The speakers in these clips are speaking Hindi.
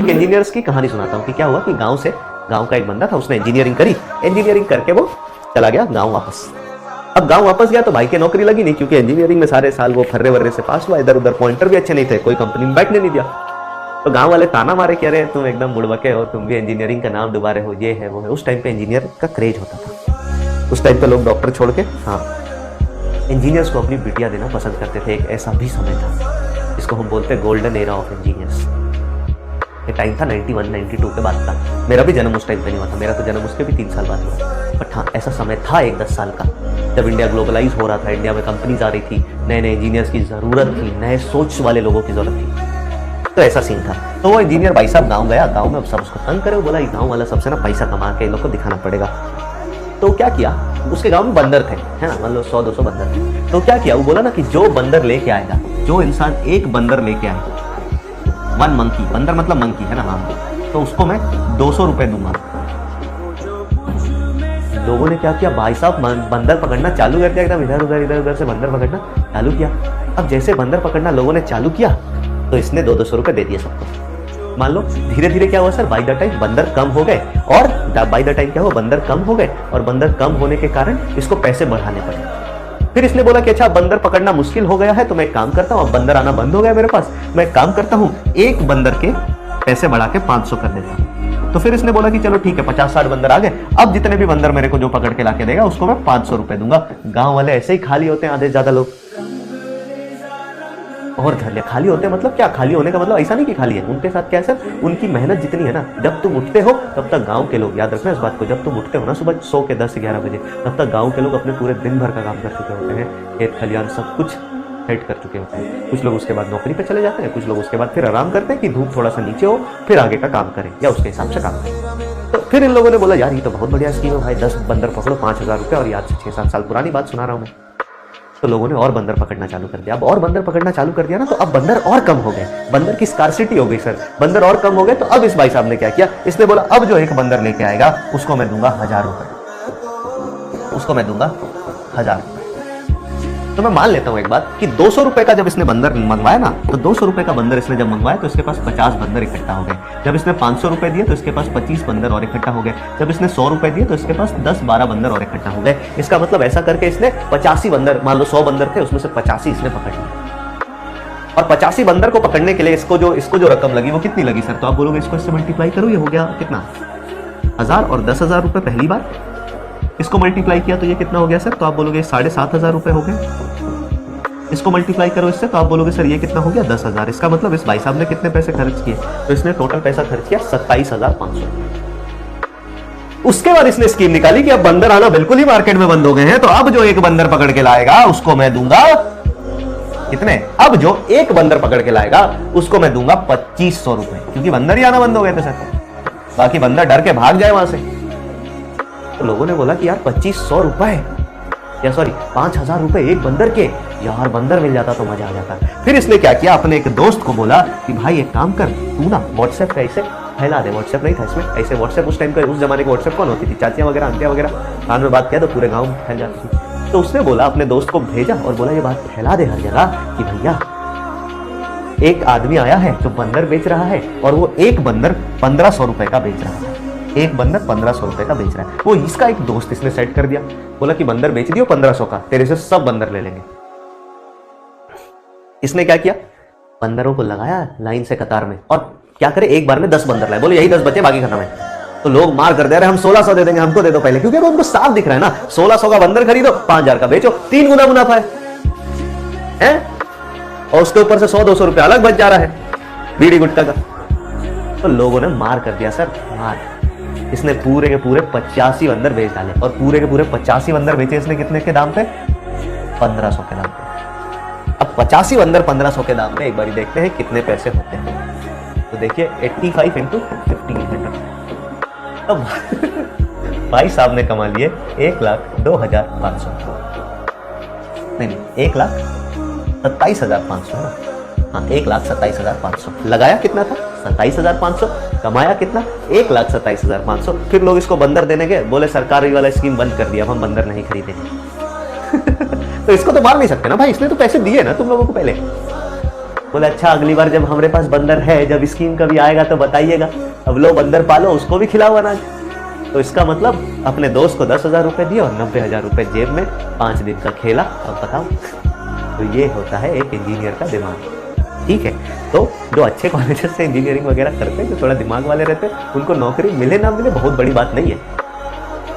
एक इंजीनियर्स की कहानी सुनाता हूँ कि क्या हुआ कि गांव का एक बंदा था, उसने इंजीनियरिंग करी, इंजीनियरिंग करके वो चला गया गांव वापस। अब गांव वापस गया तो भाई की नौकरी लगी नहीं, क्योंकि इंजीनियरिंग में सारे साल वो फर्रे वर्रे से पास हुआ, इधर उधर पॉइंटर भी अच्छे नहीं थे, कोई कंपनी में बैठने नहीं दिया। तो गांव वाले ताना मारे कि अरे तुम एकदम बुड़बके हो, तुम भी इंजीनियरिंग का नाम डुबा रहे हो, ये है वो है। उस टाइम पे इंजीनियर का क्रेज होता था, उस टाइम पे लोग डॉक्टर छोड़ के इंजीनियर्स को अपनी बिटिया देना पसंद करते थे। एक ऐसा भी समय था, इसको हम बोलते हैं गोल्डन एरा ऑफ इंजीनियर्स। ये टाइम था 91 92 के बाद का। मेरा भी जन्म उस टाइम पे नहीं हुआ था, मेरा तो जन्म उसके भी 3 साल बाद हुआ। बट हाँ, ऐसा समय था एक 10 साल का, जब इंडिया ग्लोबलाइज हो रहा था, इंडिया में कंपनीज आ रही थी, नए नए इंजीनियर्स की जरूरत थी, नए सोच वाले लोगों की जरूरत थी। तो ऐसा सीन था। तो वो इंजीनियर भाई साहब गाँव गया, गाँव में अब सब उसको तंग करे, वो बोला गाँव वाला सबसे ना पैसा कमा के इन लोग को दिखाना पड़ेगा। तो क्या किया, उसके गांव में बंदर थे, है ना, मतलब 100-200 बंदर थे। तो क्या किया, वो बोला ना कि जो बंदर लेके आएगा, जो इंसान एक बंदर लेके आएगा, 1 मंकी, बंदर मतलब मंकी है ना, हाँ, तो उसको मैं 200 रुपए दूंगा। लोगों ने क्या किया, भाई साहब बंदर पकड़ना चालू कर दिया, एकदम इधर उधर से बंदर पकड़ना चालू किया। अब जैसे बंदर पकड़ना लोगों ने चालू किया तो इसने 200 रुपए दे दिए सबको। मान लो धीरे धीरे क्या हुआ सर, बाय द टाइम बंदर कम हो गए, और बाय द टाइम क्या हुआ, बंदर कम हो गए, और बंदर कम होने के कारण इसको पैसे बढ़ाने पड़े। फिर इसने बोला कि अच्छा बंदर पकड़ना मुश्किल हो गया है, तो मैं एक काम करता हूँ, अब बंदर आना बंद हो गया मेरे पास, मैं एक काम करता हूँ, एक बंदर के पैसे बढ़ा के 500 कर देता हूँ। तो फिर इसने बोला कि चलो ठीक है, 50-60 बंदर आ गए, अब जितने भी बंदर मेरे को जो पकड़ के लाके देगा उसको मैं 500 रुपए दूंगा। गाँव वाले ऐसे ही खाली होते हैं, आधे से ज्यादा लोग और धर ले खाली होते हैं। मतलब क्या खाली होने का मतलब ऐसा नहीं कि खाली है, उनके साथ क्या है सर, उनकी मेहनत जितनी है ना, जब तुम उठते हो तब तक गांव के लोग, याद रखना इस बात को, जब तुम उठते हो ना सुबह 100 के 10-11 बजे, तब तक गांव के लोग अपने पूरे दिन भर का काम कर चुके होते हैं, खेत खलियान सब कुछ सेट कर चुके होते हैं। कुछ लोग उसके बाद नौकरी पे चले जाते हैं, कुछ लोग उसके बाद फिर आराम करते हैं कि धूप थोड़ा सा नीचे हो, फिर आगे का काम करें या उसके हिसाब से काम करें। तो फिर इन लोगों ने बोला यार ये तो बहुत बढ़िया स्कीम है भाई, 10 बंदर पकड़ो 5000 रुपये, और याद से 6-7 साल पुरानी बात सुना रहा हूँ मैं। तो लोगों ने और बंदर पकड़ना चालू कर दिया। अब और बंदर पकड़ना चालू कर दिया ना, तो अब बंदर और कम हो गए, बंदर की स्कार्सिटी हो गई सर, बंदर और कम हो गए। तो अब इस भाई साहब ने क्या किया, इसने बोला अब जो एक बंदर लेके आएगा उसको मैं दूंगा 1000 रुपए, उसको मैं दूंगा 1000। तो मैं मान लेता हूं एक बात कि 200 रुपए का जब इसने बंदर मंगवाया ना, तो 200 रुपए का बंदर इसने जब मंगवाया तो इसके पास 50 बंदर इकट्ठा हो गए। जब इसने 500 रुपए दिए तो इसके पास 25 बंदर और इकट्ठा हो गए। जब इसने 100 रुपए दिए तो इसके पास 10-12 बंदर और इकट्ठा हो गए। इसका मतलब ऐसा करके इसने 85 बंदर, मान लो 100 बंदर थे, उसमें से 85 इसने पकड़ लिए। और 85 बंदर को पकड़ने के लिए इसको जो रकम लगी वो कितनी लगी सर, तो आप बोलोगे इसको इससे मल्टीप्लाई करो, ये हो गया कितना, 1000 और 10,000 रुपए पहली बार, इसको मल्टीप्लाई किया तो ये कितना हो गया सर, तो आप बोलोगे 7,500 रुपए हो गए। इसको मल्टीप्लाई करो इससे तो आप बोलोगे सर ये कितना हो गया, 10,000। इसका मतलब इस भाई साहब ने कितने पैसे खर्च किए, तो इसने टोटल पैसा खर्च किया 27,500। उसके बाद इसने स्कीम निकाली कि अब बंदर आना बिल्कुल ही मार्केट में बंद हो गए हैं, तो अब जो एक बंदर पकड़ के लाएगा उसको मैं दूंगा कितने, अब जो एक बंदर पकड़ के लाएगा उसको मैं दूंगा 2500 रुपए, क्योंकि बंदर ही आना बंद हो गए थे सर, बाकी बंदर डर के भाग जाए वहां से। तो लोगों ने बोला कि यार 2500 रुपए या सॉरी 5,000 रुपए एक बंदर के, यार बंदर मिल जाता तो मजा आ जाता। फिर इसने क्या किया, अपने एक दोस्त को बोला कि भाई एक काम कर, तू ना व्हाट्सएप पे ऐसे फैला दे, व्हाट्सएप नहीं था इसमें, ऐसे व्हाट्सएप उस टाइम का, उस जमाने की व्हाट्सएप कौन होती थी, चाचियां वगैरह आंटियां वगैरह, कान में बात किया तो पूरे गाँव में फैल जाती थी। तो उसने बोला, अपने दोस्त को भेजा और बोला ये बात फैला दे हर जगह कि भैया एक आदमी आया है जो बंदर बेच रहा है, और वो एक बंदर 1500 रुपए का बेच रहा है, एक बंदर 1500 रुपए का बेच रहा है। वो इसका एक दोस्त इसने सेट कर दिया, बोला कि बंदर बेच दियो 1500 का, तेरे से सब बंदर ले लेंगे। इसने क्या किया, बंदरों को लगाया लाइन से कतार में, और क्या करे, एक बार में 10 बंदर लाए, बोले यही 10 बचे बाकी खत्म है। तो लोग मार कर दे रहे, हम 1600 दे देंगे, हमको दे दो पहले, क्योंकि उनको साफ दिख रहा है ना, 1600 का बंदर खरीदो 5000 का बेचो, 3 गुना मुनाफा है, और उसके ऊपर से 100-200 रुपया अलग बच जा रहा है बीड़ी गुटखा का। तो लोगों ने मार कर दिया सर, मार। इसने पूरे के पूरे 85 बंदर बेच डाले, और पूरे के पूरे 85 बंदर बेचे इसने कितने के दाम पे, 1500 के दाम पे। अब 85 बंदर 1500 के दाम पे, एक बार देखते हैं कितने पैसे होते हैं। तो देखिए 85 इंटू 1500, अब भाई साहब ने कमा लिए 1,02,500, नहीं 1,27,500, हाँ 1,27,500। लगाया कितना था, 27,500, कमाया कितना, 1,27,500। फिर लोग इसको बंदर देने गए, बोले सरकारी वाला स्कीम बंद कर दिया, हम बंदर नहीं खरीदेंगे। तो इसको तो मार नहीं सकते ना भाई, इसने तो पैसे दिए ना तुम लोगों को पहले, बोले अच्छा अगली बार जब हमारे पास बंदर है, जब स्कीम कभी आएगा तो बताइएगा, अब लो बंदर पालो, उसको भी खिलाओ अनाज। तो इसका मतलब अपने दोस्त को 10,000 रुपए दिए और 90,000 रुपए जेब में, 5 दिन का खेला। अब बताओ, तो ये होता है एक इंजीनियर का दिमाग। ठीक है, तो जो अच्छे कॉलेजेस से इंजीनियरिंग वगैरह करते हैं, जो थोड़ा दिमाग वाले रहते हैं, उनको नौकरी मिले ना मिले बहुत बड़ी बात नहीं है,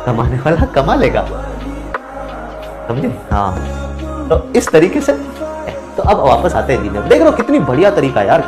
कमाने वाला कमा लेगा, समझे? हाँ, तो इस तरीके से। तो अब वापस आते हैं इंजीनियर। देख रहे हो कितनी बढ़िया तरीका यार,